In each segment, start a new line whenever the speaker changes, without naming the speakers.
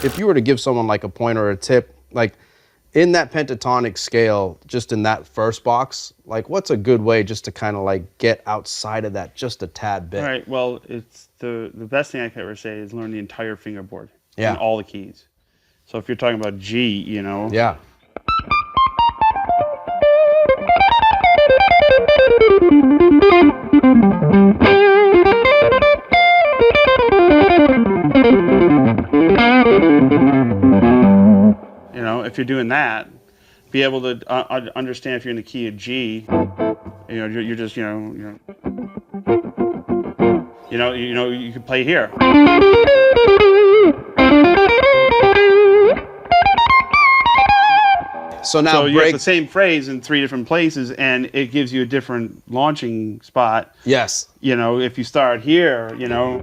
If you were to give someone like a pointer or a tip, like in that pentatonic scale, just in that first box, like what's a good way just to kind of like get outside of that just a tad bit?
All right, well, it's the best thing I could ever say is learn the entire fingerboard
Yeah.
and all the keys. So if you're talking about G, you know.
Yeah.
You know, if you're doing that, be able to understand if you're in the key of G. You know, you're just, you can play here.
So now
so you have the same phrase in 3 different places, and it gives you a different launching spot.
Yes.
You know, if you start here, you know.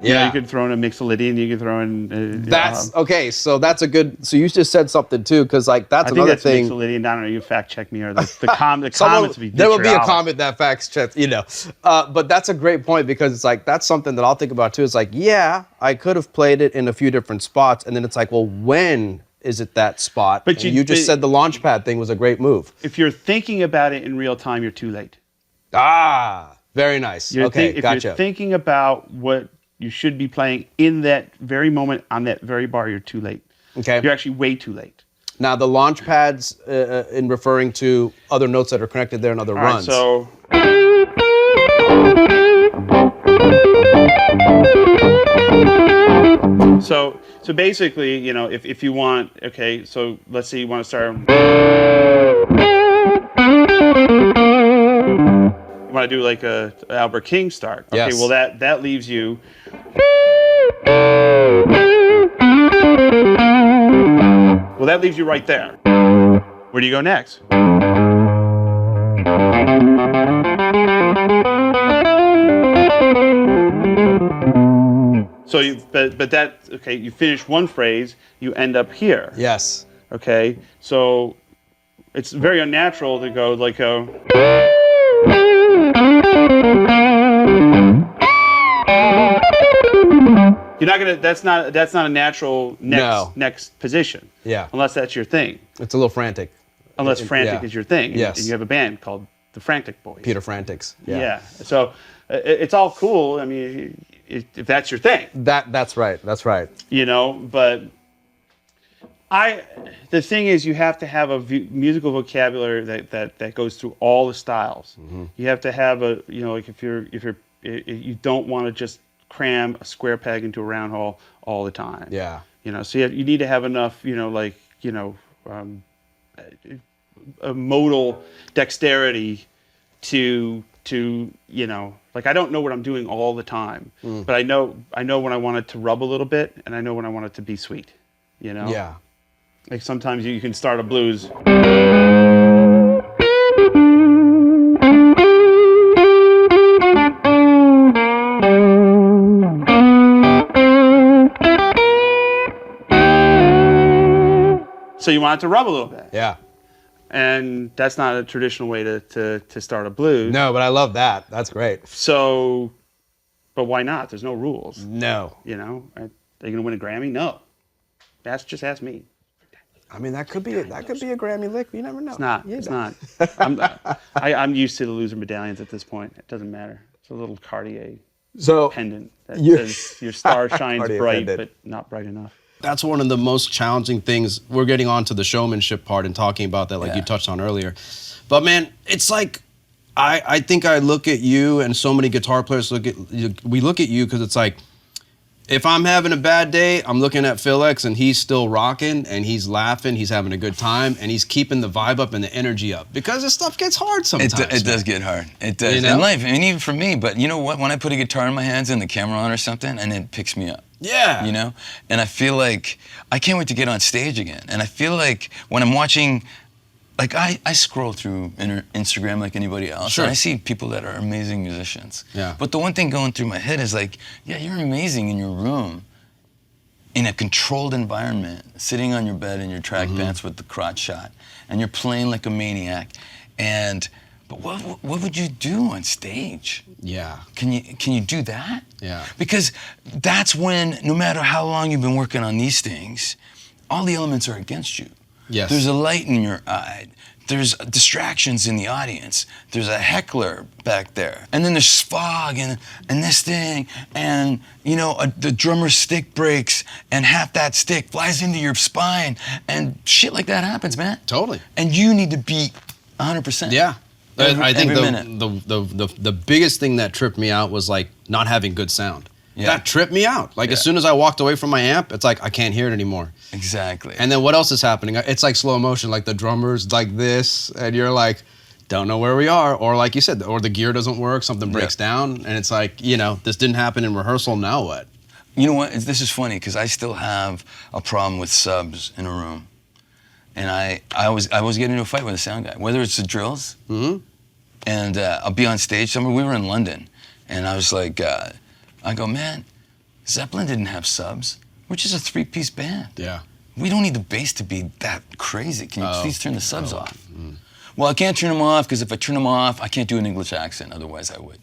Yeah,
you could throw in a Mixolydian, you could throw in...
that's, okay, so that's a good... So you just said something, too, because, like, that's another thing...
I think that's Mixolydian. I don't know, you fact check me, or the comments would be...
There will be a comment that facts check, you know. But that's a great point, because it's like, that's something that I'll think about, too. It's like, yeah, I could have played it in a few different spots, and then it's like, well, when is it that spot? But you just said the launchpad thing was a great move.
If you're thinking about it in real time, you're too late.
Ah, very nice. Okay, gotcha.
If you're thinking about what you should be playing in that very moment on that very bar, you're too late.
Okay.
You're actually way too late.
Now, the launch pads, in referring to other notes that are connected there and other runs.
Right, so basically, you know, if you want, okay, so let's say you want to start. You want to do like a Albert King start. Okay,
yes.
Well that leaves you. Well, that leaves you right there. Where do you go next? So but that, okay, you finish one phrase, you end up here.
Yes.
Okay, so it's very unnatural to go like a. You're not gonna. That's not a natural next position.
Yeah.
Unless that's your thing.
It's a little frantic.
Unless frantic is your thing.
Yes.
And you have a band called the Frantic Boys.
Peter Frantics.
Yeah. So it's all cool. I mean, if that's your thing.
That's right. That's right.
You know, but the thing is, you have to have a musical vocabulary that goes through all the styles. Mm-hmm. You have to have a, you know, like if you don't want to just cram a square peg into a round hole all the time. Yeah. You know, so you need to have enough, you know, like, you know, a modal dexterity to you know, like I don't know what I'm doing all the time, but I know when I want it to rub a little bit, and I know when I want it to be sweet, you know? Yeah. Like sometimes you can start a blues. So you want it to rub a little bit. Yeah. And that's not a traditional way to start a blues.
No, but I love that. That's great.
So, but why not? There's no rules.
No.
You know, are you going to win a Grammy? No. Just ask me.
I mean, that could be a Grammy lick. You never know.
It's not. It's not. I'm used to the loser medallions at this point. It doesn't matter. It's a little Cartier pendant that says your star shines bright, but not bright enough.
That's one of the most challenging things. We're getting on to the showmanship part and talking about that, like you touched on earlier. But man, it's like, I think I look at you, and so many guitar players we look at you because it's like, if I'm having a bad day, I'm looking at Phil X and he's still rocking and he's laughing, he's having a good time, and he's keeping the vibe up and the energy up. Because this stuff gets hard sometimes.
It does get hard. It does.
You know?
In life, I mean, even for me, but you know what? When I put a guitar in my hands and the camera on or something, and it picks me up.
Yeah.
You know? And I feel like, I can't wait to get on stage again. And I feel like when I'm watching, like I scroll through Instagram like anybody else,
sure.
And I see people that are amazing musicians.
Yeah.
But the one thing going through my head is like, yeah, you're amazing in your room, in a controlled environment, sitting on your bed in your track pants with the crotch shot, and you're playing like a maniac. But what would you do on stage?
Yeah.
Can you do that?
Yeah.
Because that's when, no matter how long you've been working on these things, all the elements are against you.
Yes.
There's a light in your eye. There's distractions in the audience. There's a heckler back there. And then there's fog and this thing. And, you know, the drummer's stick breaks and half that stick flies into your spine. And shit like that happens, man.
Totally.
And you need to be 100%.
Yeah. I think
every minute.
the biggest thing that tripped me out was like not having good sound.
Yeah.
That tripped me out. Like as soon as I walked away from my amp, it's like I can't hear it anymore.
Exactly.
And then what else is happening? It's like slow motion, like the drummer's like this, and you're like, don't know where we are. Or like you said, or the gear doesn't work, something breaks down, and it's like, you know, this didn't happen in rehearsal, now what?
You know what? This is funny because I still have a problem with subs in a room. And I was getting into a fight with a sound guy, whether it's the drills, and I'll be on stage somewhere. We were in London, and I was like, I go, man, Zeppelin didn't have subs. We're just a 3-piece band.
Yeah.
We don't need the bass to be that crazy. Can you please turn the subs off? Well, I can't turn them off because if I turn them off, I can't do an English accent. Otherwise, I would.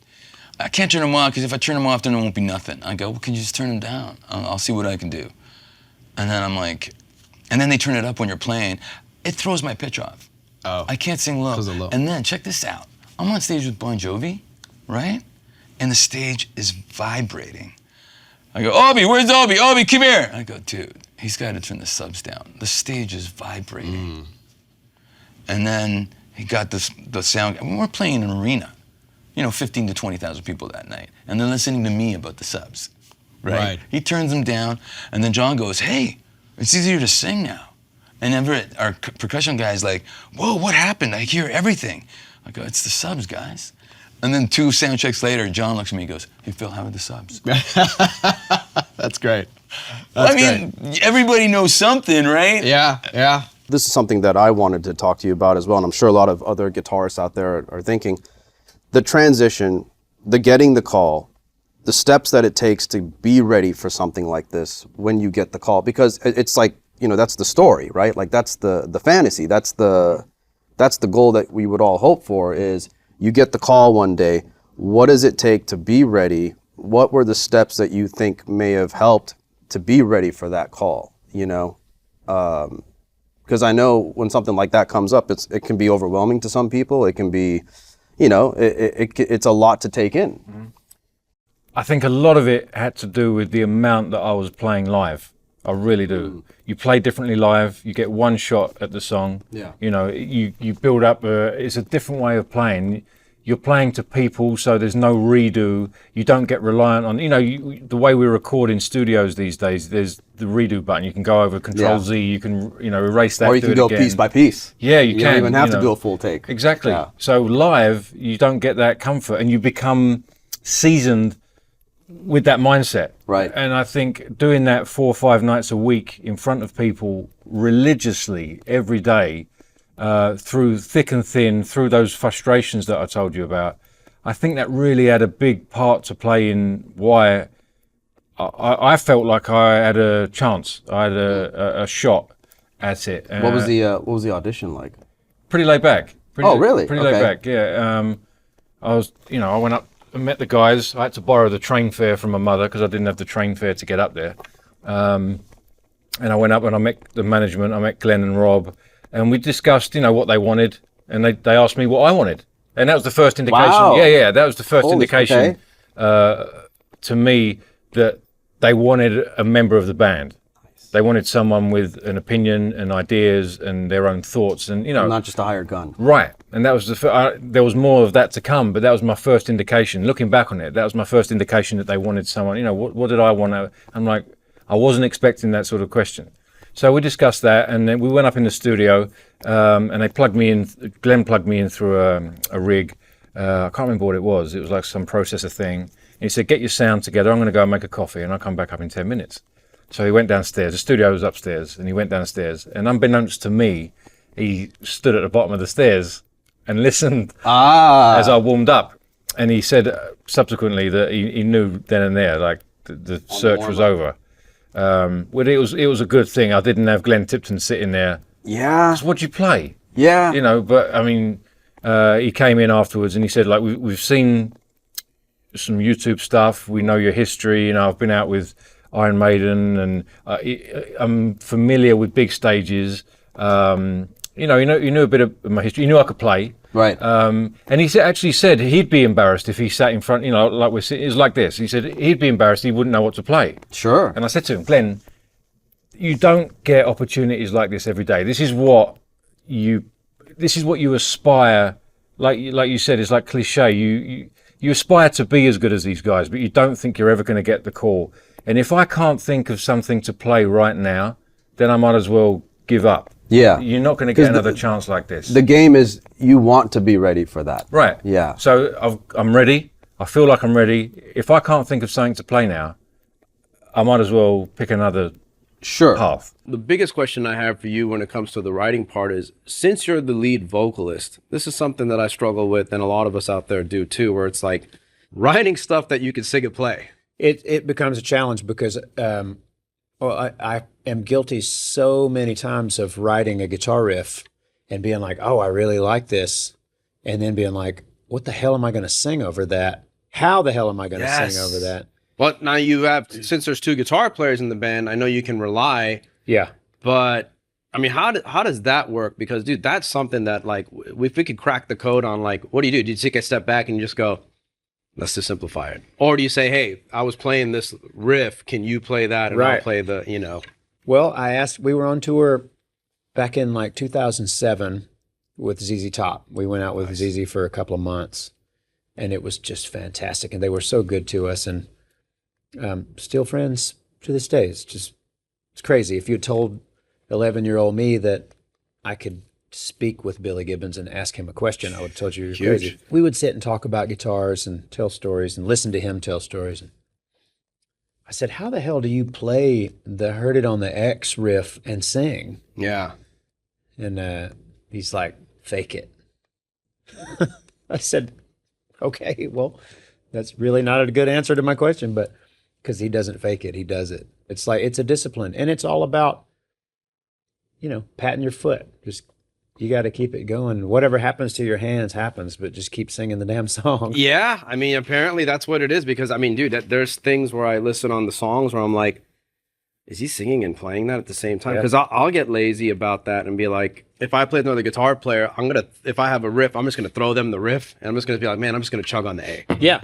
I can't turn them off because if I turn them off, then it won't be nothing. I go, well, can you just turn them down? I'll see what I can do. And then I'm like, and then they turn it up when you're playing. It throws my pitch off.
Oh.
I can't sing low.
'Cause of low.
And then check this out. I'm on stage with Bon Jovi, right? And the stage is vibrating. I go, Obi, where's Obi? Obi, come here. I go, dude, he's got to turn the subs down. The stage is vibrating. And then he got the sound. We're playing an arena, you know, 15 to 20,000 people that night. And they're listening to me about the subs, right? He turns them down, and then John goes, hey, it's easier to sing now. And Everett, our percussion guy's like, whoa, what happened? I hear everything. I go, it's the subs, guys. And then 2 sound checks later, John looks at me and goes, hey, Phil, how are the subs?
That's great. That's
great. Everybody knows something, right?
Yeah, yeah. This is something that I wanted to talk to you about as well, and I'm sure a lot of other guitarists out there are thinking. The transition, the getting the call, the steps that it takes to be ready for something like this when you get the call, because it's like, you know, that's the story, right? Like that's the fantasy, that's the goal that we would all hope for is you get the call one day. What does it take to be ready? What were the steps that you think may have helped to be ready for that call, you know? Because I know when something like that comes up, it can be overwhelming to some people. It can be, you know, it's a lot to take in.
I think a lot of it had to do with the amount that I was playing live. I really do. You play differently live. You get one shot at the song.
Yeah.
You know, you build up. It's a different way of playing. You're playing to people, so there's no redo. You don't get reliant on, you know, the way we record in studios these days. There's the redo button. You can go over Control Z. You can, you know, erase that.
Or you can go piece by piece.
Yeah, you can.
You don't even have to do a full take.
Exactly.
Yeah.
So live, you don't get that comfort, and you become seasoned with that mindset.
Right.
And I think doing that 4 or 5 nights a week in front of people religiously every day, through thick and thin, through those frustrations that I told you about, I think that really had a big part to play in why I felt like I had a chance. I had a shot at it.
What was the audition like?
Pretty laid back.
Really?
Pretty laid back, yeah. I went up and met the guys. I had to borrow the train fare from my mother because I didn't have the train fare to get up there. And I went up and I met the management. I met Glenn and Rob, and we discussed, you know, what they wanted, and they asked me what I wanted, and that was the first indication.
Wow.
Yeah, that was the first indication
okay.
To me that they wanted a member of the band. They wanted someone with an opinion and ideas and their own thoughts, and, you know,
Not just a hired gun.
right. And that was there was more of that to come, but that was my first indication. Looking back on it, that was my first indication that they wanted someone. You know, what did I want? I'm like, I wasn't expecting that sort of question. So we discussed that, and then we went up in the studio, and they plugged me in. Glenn plugged me in through a rig. I can't remember what it was. It was like some processor thing. And he said, "Get your sound together. I'm going to go and make a coffee, and I'll come back up in 10 minutes." So he went downstairs. The studio was upstairs, and he went downstairs. And unbeknownst to me, he stood at the bottom of the stairs and listened as I warmed up. And he said subsequently that he knew then and there, like the search was over. Well, it was a good thing I didn't have Glenn Tipton sitting there.
Yeah.
'Cause what'd you play?
Yeah.
You know, but I mean, he came in afterwards and he said, like, we've seen some YouTube stuff. We know your history. You know, I've been out with Iron Maiden, and I'm familiar with big stages. You knew a bit of my history. You knew I could play.
Right.
And he actually said he'd be embarrassed if he sat in front, like we're sitting, it was like this. He said he'd be embarrassed, he wouldn't know what to play.
Sure.
And I said to him, Glenn, you don't get opportunities like this every day. This is what you aspire, like you said, it's like cliche. You aspire to be as good as these guys, but you don't think you're ever going to get the call. And if I can't think of something to play right now, then I might as well give up.
Yeah.
You're not going to get another chance like this.
The game is, you want to be ready for that.
Right.
Yeah.
So I'm ready. I feel like I'm ready. If I can't think of something to play now, I might as well pick another path.
The biggest question I have for you when it comes to the writing part is, since you're the lead vocalist, this is something that I struggle with, and a lot of us out there do too, where it's like writing stuff that you can sing and play.
It becomes a challenge because I am guilty so many times of writing a guitar riff and being like, oh, I really like this, and then being like, what the hell am I going to sing over that? How the hell am I going to sing over that?
But now you have, since there's 2 guitar players in the band, I know you can rely.
Yeah.
But I mean, how does that work? Because, dude, that's something that, like, if we could crack the code on, like, what do? Do you take a step back and you just go, let's just simplify it? Or do you say, hey, I was playing this riff, can you play that? And I'll play the,
Well, we were on tour back in like 2007 with ZZ Top. We went out with ZZ for a couple of months, and it was just fantastic. And they were so good to us, and still friends to this day. It's crazy. If you had told 11-year-old me that I could speak with Billy Gibbons and ask him a question, I would have told you you're crazy. We would sit and talk about guitars and tell stories and listen to him tell stories. And I said, how the hell do you play the Heard It on the X riff and sing?
Yeah.
And he's like, fake it. I said, okay, well, that's really not a good answer to my question, but because he doesn't fake it, he does it. It's like, it's a discipline, and it's all about, patting your foot. You got to keep it going. Whatever happens to your hands happens, but just keep singing the damn song.
Yeah, I mean, apparently that's what it is, because, I mean, dude, there's things where I listen on the songs where I'm like, is he singing and playing that at the same time? Because I'll get lazy about that and be like, if I play with another guitar player, if I have a riff, I'm just going to throw them the riff, and I'm just going to be like, man, I'm just going to chug on the A.
Yeah.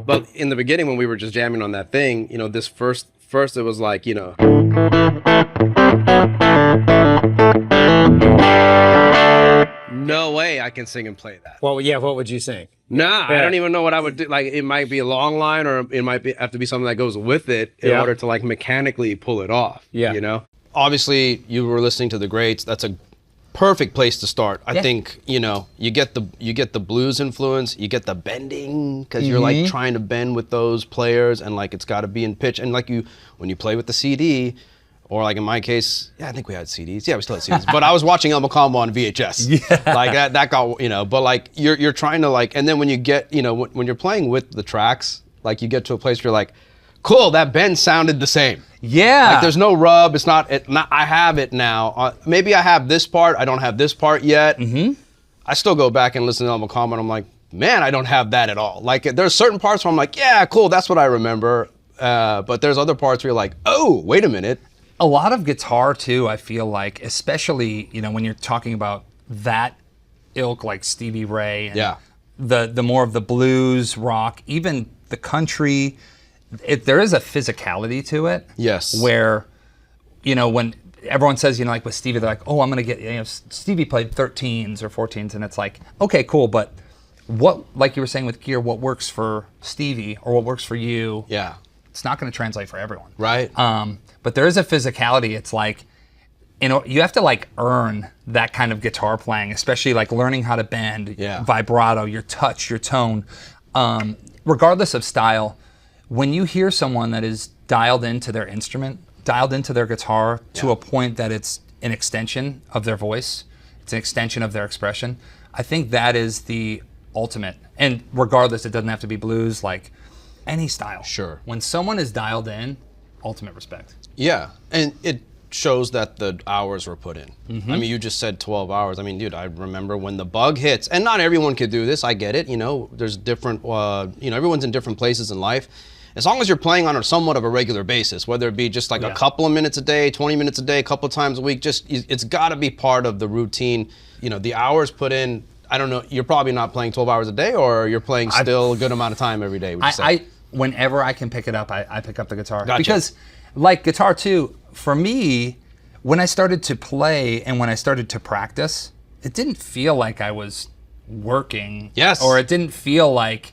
But in the beginning, when we were just jamming on that thing, this first it was like, no way I can sing and play that.
Well, yeah, what would you sing?
Nah, I don't even know what I would do. Like, it might be a long line, or it might have to be something that goes with it in order to, like, mechanically pull it off.
Yeah.
Obviously, you were listening to the greats. That's a perfect place to start. I think, you get the blues influence, you get the bending, because you're like trying to bend with those players, and like it's got to be in pitch. And like when you play with the CD, or like in my case, I think we had CDs. Yeah, we still had CDs. But I was watching El Macambo on VHS. Yeah. Like that got, but like you're trying to, like, and then when you get, when you're playing with the tracks, like you get to a place where you're like, cool, that bend sounded the same.
Yeah.
Like there's no rub. It's not, I have it now. Maybe I have this part. I don't have this part yet. Mm-hmm. I still go back and listen to El Macambo, and I'm like, man, I don't have that at all. Like there's certain parts where I'm like, yeah, cool, that's what I remember. But there's other parts where you're like, oh, wait a minute.
A lot of guitar too, I feel like, especially, when you're talking about that ilk like Stevie Ray, and the more of the blues, rock, even the country, there is a physicality to it.
Yes.
Where, when everyone says, like with Stevie, they're like, oh, I'm gonna get, Stevie played 13s or 14s, and it's like, okay, cool, but what, like you were saying with gear, what works for Stevie or what works for you, it's not gonna translate for everyone.
Right.
But there is a physicality. It's like, you have to like earn that kind of guitar playing, especially like learning how to bend, vibrato, your touch, your tone. Regardless of style, when you hear someone that is dialed into their instrument, dialed into their guitar to a point that it's an extension of their voice, it's an extension of their expression, I think that is the ultimate. And regardless, it doesn't have to be blues, like any style.
Sure.
When someone is dialed in, ultimate respect.
Yeah, and shows that the hours were put in. I mean, you just said 12 hours. I mean, dude, I remember when the bug hits, and not everyone could do this. I get it. You know, there's different, you know, everyone's in different places in life. As long as you're playing on a somewhat of a regular basis, whether it be just like a couple of minutes a day, 20 minutes a day, a couple of times a week, just it's got to be part of the routine. You know, the hours put in. I don't know. You're probably not playing 12 hours a day, or you're playing still a good amount of time every day. Would you say?
Whenever I can pick it up, I pick up the guitar.
Gotcha.
Because, like guitar too, for me, when I started to play and when I started to practice, it didn't feel like I was working.
Yes.
Or it didn't feel like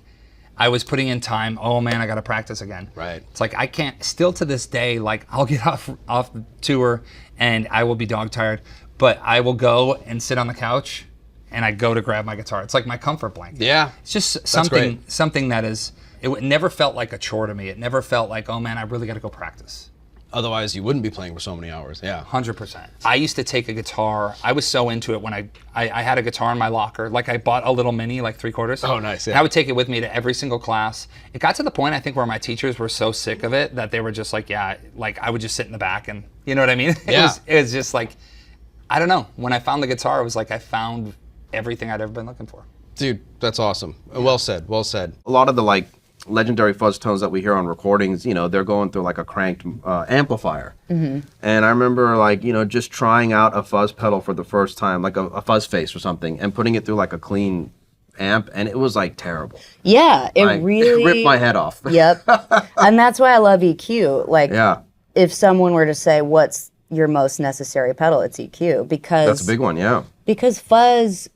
I was putting in time. Oh man, I got to practice again.
Right.
It's like I can't. Still to this day, like I'll get off the tour and I will be dog tired, but I will go and sit on the couch and I go to grab my guitar. It's like my comfort blanket.
Yeah.
It's just
great.
something that is. It never felt like a chore to me. It never felt like, oh man, I really got to go practice.
Otherwise, you wouldn't be playing for so many hours. Yeah.
100%. I used to take a guitar. I was so into it when I had a guitar in my locker. Like I bought a little mini, like 3/4.
Oh, nice. Yeah.
And I would take it with me to every single class. It got to the point, I think, where my teachers were so sick of it that they were just like, yeah, like I would just sit in the back and, you know what I mean?
Yeah.
It was just like, I don't know. When I found the guitar, it was like I found everything I'd ever been looking for.
Dude, that's awesome. Well said. Well said. A lot of the like legendary fuzz tones that we hear on recordings, you know, they're going through like a cranked amplifier. And I remember like, you know, just trying out a fuzz pedal for the first time, like a fuzz face or something, and putting it through like a clean amp, and it was like terrible.
Yeah, it
Like,
really
it ripped my head off.
Yep. And that's why I love EQ. Like,
Yeah,
if someone were to say, what's your most necessary pedal, it's EQ. Because
that's a big one. Yeah.
because fuzz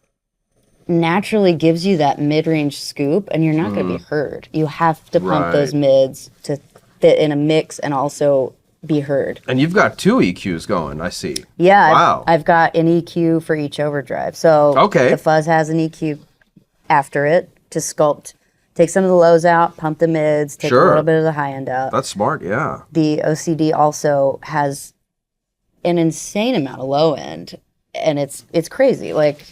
naturally gives you that mid-range scoop, and you're not going to be heard. You have to pump those mids to fit in a mix and also be heard.
And you've got 2 EQs going, I see.
Yeah,
Wow.
I've got an EQ for each overdrive. So
Okay.
the fuzz has an EQ after it to sculpt, take some of the lows out, pump the mids, take
Sure.
a little bit of the high end out.
That's smart. Yeah.
The OCD also has an insane amount of low end, and it's crazy. Like,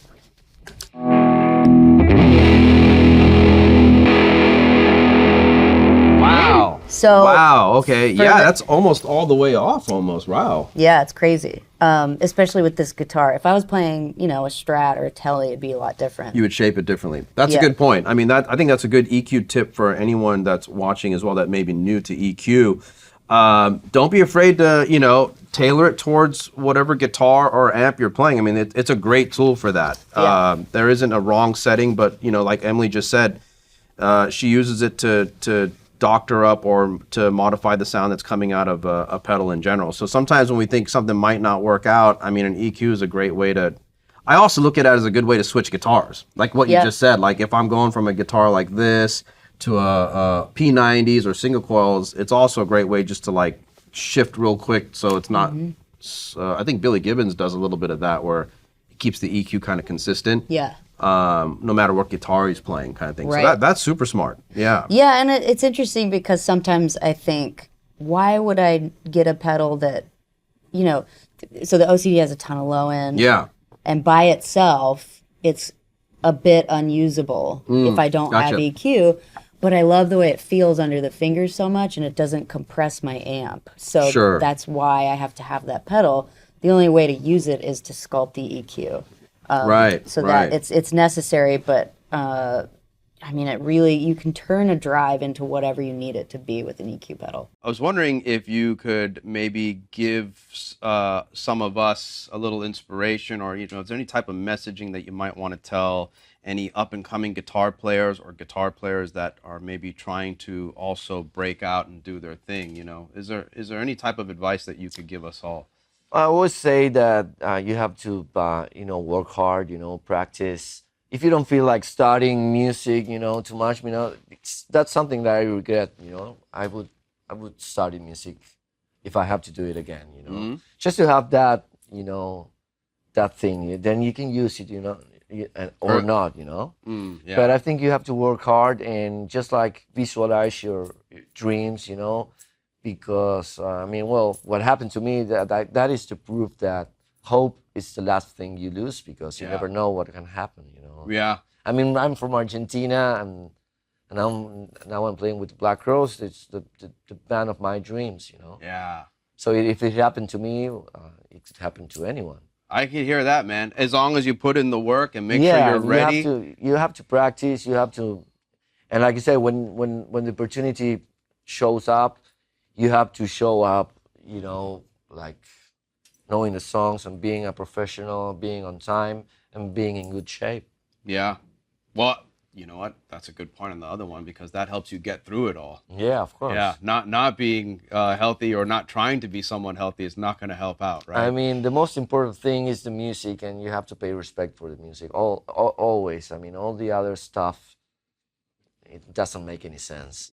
Wow.
so
Wow. Okay.
for
Yeah,
the-
that's almost all the way off. Almost. Wow.
yeah, it's crazy. Especially with this guitar. If I was playing, you know, a Strat or a Tele, it'd be a lot different.
You would shape it differently. That's a
Yeah.
good point. I mean, I think that's a good EQ tip for anyone that's watching as well that may be new to EQ. Don't be afraid to, you know, tailor it towards whatever guitar or amp you're playing. I mean, it's a great tool for that.
Yeah.
There isn't a wrong setting, but, you know, like Emily just said, she uses it to doctor up or to modify the sound that's coming out of a pedal in general. So sometimes when we think something might not work out, I mean, an EQ is a great way to. I also look at it as a good way to switch guitars, like what you
Yeah.
just said. Like if I'm going from a guitar like this to a P90s or single coils, it's also a great way just to like shift real quick, so it's not. I think Billy Gibbons does a little bit of that, where he keeps the EQ kind of consistent.
Yeah.
No matter what guitar he's playing, kind of thing.
Right.
So that's super smart. Yeah.
Yeah, and it's interesting because sometimes I think, why would I get a pedal that, you know, so the OCD has a ton of low end.
Yeah.
And by itself, it's a bit unusable if I don't
gotcha.
have EQ. But I love the way it feels under the fingers so much, and it doesn't compress my amp. So
Sure.
that's why I have to have that pedal. The only way to use it is to sculpt the EQ.
Right.
So
right.
that it's necessary, but I mean, it really, you can turn a drive into whatever you need it to be with an EQ pedal.
I was wondering if you could maybe give some of us a little inspiration, or, you know, is there any type of messaging that you might want to tell any up-and-coming guitar players or guitar players that are maybe trying to also break out and do their thing? You know, is there any type of advice that you could give us all?
I always say that you have to, work hard, practice. If you don't feel like studying music, too much, that's something that I regret. I would study music if I have to do it again.
Mm-hmm.
Just to have that, that thing. Then you can use it, or not,
Yeah.
But I think you have to work hard and just like visualize your dreams, because what happened to me, that is to prove that hope is the last thing you lose, because you never know what can happen.
Yeah.
I mean, I'm from Argentina, and now I'm playing with the Black Rose. It's the band of my dreams.
Yeah.
So if it happened to me, it could happen to anyone.
I can hear that, man. As long as you put in the work and make sure you're ready.
You have to practice. You have to, and like I said, when the opportunity shows up, you have to show up. You know, like knowing the songs and being a professional, being on time, and being in good shape.
Yeah. Well, you know what? That's a good point on the other one because that helps you get through it all.
Yeah, of course.
Yeah, not being healthy or not trying to be someone healthy is not going to help out, right?
I mean, the most important thing is the music, and you have to pay respect for the music. Always. I mean, all the other stuff, it doesn't make any sense.